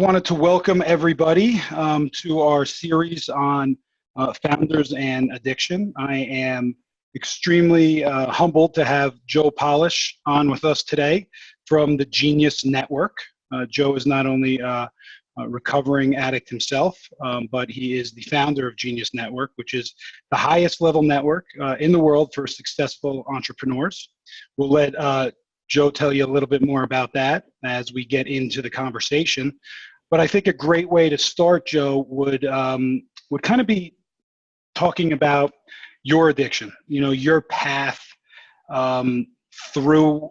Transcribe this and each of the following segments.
wanted to welcome everybody to our series on founders and addiction. I am extremely humbled to have Joe Polish on with us today from the Genius Network. Joe is not only a recovering addict himself, but he is the founder of Genius Network, which is the highest level network in the world for successful entrepreneurs. We'll let Joe tell you a little bit more about that as we get into the conversation. But I think a great way to start, Joe, would kind of be talking about your addiction, you know, your path through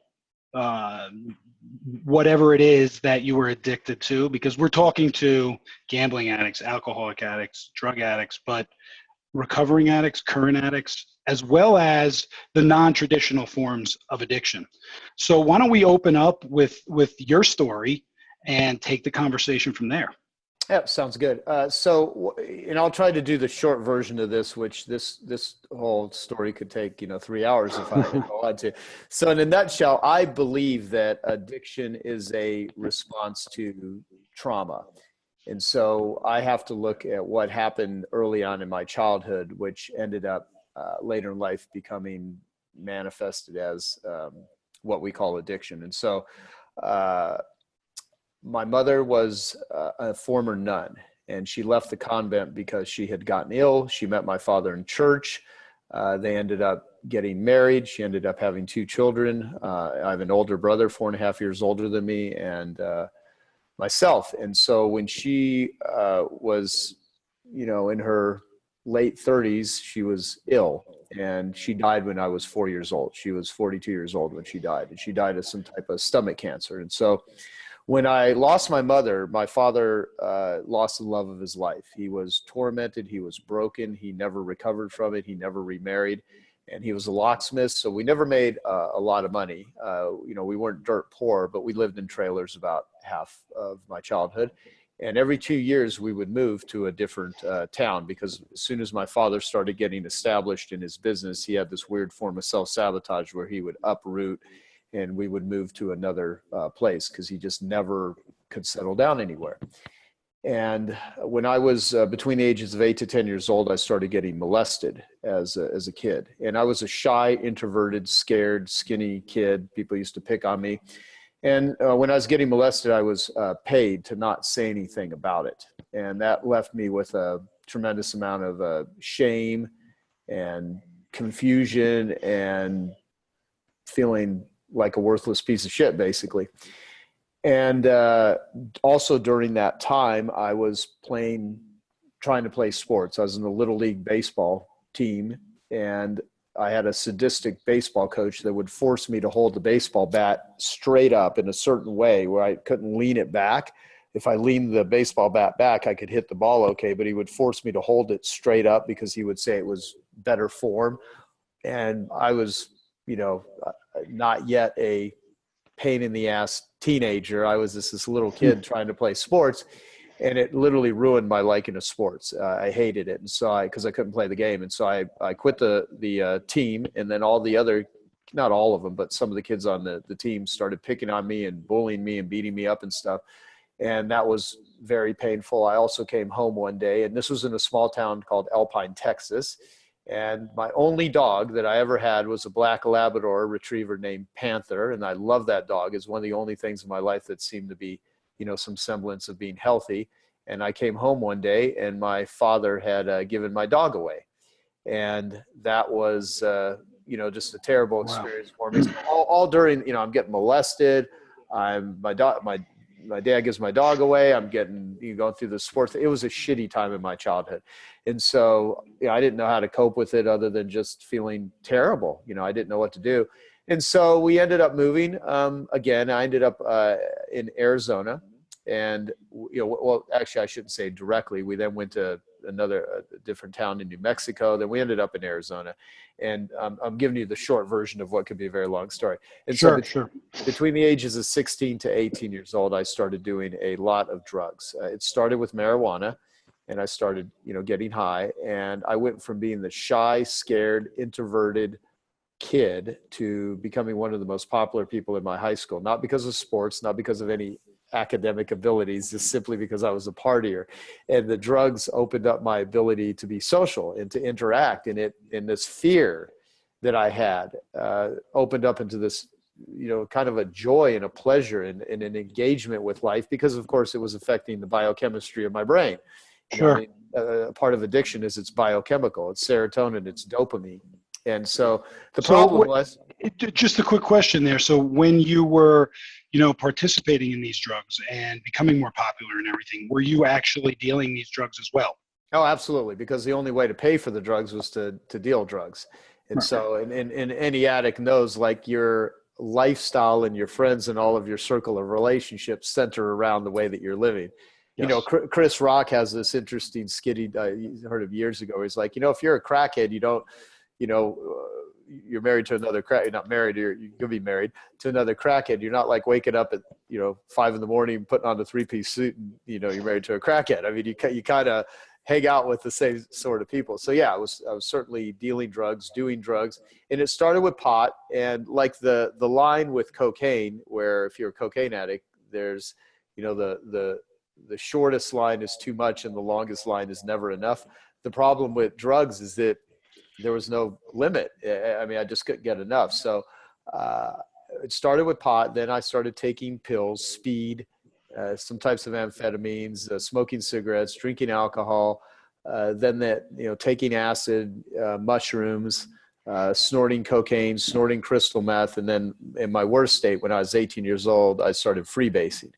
whatever it is that you were addicted to, because we're talking to gambling addicts, alcoholic addicts, drug addicts, but recovering addicts, current addicts, as well as the non-traditional forms of addiction. So why don't we open up with your story and take the conversation from there? Yeah, sounds good. And I'll try to do the short version of this, which this whole story could take, 3 hours if I wanted to. So in a nutshell, I believe that addiction is a response to trauma. And so I have to look at what happened early on in my childhood, which ended up later in life becoming manifested as what we call addiction. And so my mother was a former nun, and she left the convent because she had gotten ill. She met my father in church. They ended up getting married. She ended up having 2 children. I have an older brother, 4.5 years older than me, and myself. And so when she was, in her late 30s, she was ill, and she died when I was 4 years old. She was 42 years old when she died, and she died of some type of stomach cancer. And so when I lost my mother, my father lost the love of his life. He was tormented. He was broken. He never recovered from it. He never remarried. And he was a locksmith, so we never made a lot of money. We weren't dirt poor, but we lived in trailers about half of my childhood. And every 2 years, we would move to a different town, because as soon as my father started getting established in his business, he had this weird form of self-sabotage where he would uproot and we would move to another place because he just never could settle down anywhere. And when I was between the ages of 8 to 10 years old, I started getting molested as a kid. And I was a shy, introverted, scared, skinny kid. People used to pick on me. And when I was getting molested, I was paid to not say anything about it. And that left me with a tremendous amount of shame and confusion and feeling like a worthless piece of shit, basically. And also during that time, I was trying to play sports. I was in the Little League baseball team, and I had a sadistic baseball coach that would force me to hold the baseball bat straight up in a certain way where I couldn't lean it back. If I leaned the baseball bat back, I could hit the ball okay, but he would force me to hold it straight up because he would say it was better form. And I was, not yet a pain in the ass teenager. I was this little kid trying to play sports, and it literally ruined my liking of sports. I hated it. And so because I couldn't play the game. And so I quit the team, and then all the other, not all of them, but some of the kids on the team started picking on me and bullying me and beating me up and stuff. And that was very painful. I also came home one day, and this was in a small town called Alpine, Texas. And my only dog that I ever had was a black Labrador retriever named Panther. And I love that dog. It's one of the only things in my life that seemed to be, some semblance of being healthy. And I came home one day, and my father had given my dog away. And that was, just a terrible experience for me. So all during, I'm getting molested. My dad gives my dog away. I'm going through the sports. It was a shitty time in my childhood. And so, I didn't know how to cope with it other than just feeling terrible. I didn't know what to do. And so we ended up moving. Again, I ended up in Arizona. And, actually, I shouldn't say directly. We then went to a different town in New Mexico. Then we ended up in Arizona. And I'm giving you the short version of what could be a very long story. And sure. Between the ages of 16 to 18 years old, I started doing a lot of drugs. It started with marijuana, and I started, getting high. And I went from being the shy, scared, introverted kid to becoming one of the most popular people in my high school, not because of sports, not because of any academic abilities just simply because I was a partier. And the drugs opened up my ability to be social and to interact. And this fear that I had opened up into this, kind of a joy and a pleasure and an engagement with life, because of course it was affecting the biochemistry of my brain. Sure. Part of addiction is it's biochemical, it's serotonin, it's dopamine. And so the So problem was, just a quick question there. So when you were, participating in these drugs and becoming more popular and everything, were you actually dealing these drugs as well? oh, absolutely, because the only way to pay for the drugs was to deal drugs. And Right. so, and any addict knows, like, your lifestyle and your friends and all of your circle of relationships center around the way that you're living. Yes. Chris Rock has this interesting skit he heard of years ago. He's like, if you're a crackhead, you don't, you're married to another crack. You're not married. You're gonna be married to another crackhead. You're not like waking up at 5 a.m, putting on the 3-piece suit, and you're married to a crackhead. I mean, you kind of hang out with the same sort of people. So yeah, I was certainly dealing drugs, doing drugs, and it started with pot. And like the line with cocaine, where if you're a cocaine addict, there's the shortest line is too much and the longest line is never enough. The problem with drugs is that there was no limit. I mean, I just couldn't get enough. So it started with pot. Then I started taking pills, speed, some types of amphetamines, smoking cigarettes, drinking alcohol, then taking acid, mushrooms, snorting cocaine, snorting crystal meth. And then in my worst state, when I was 18 years old, I started freebasing.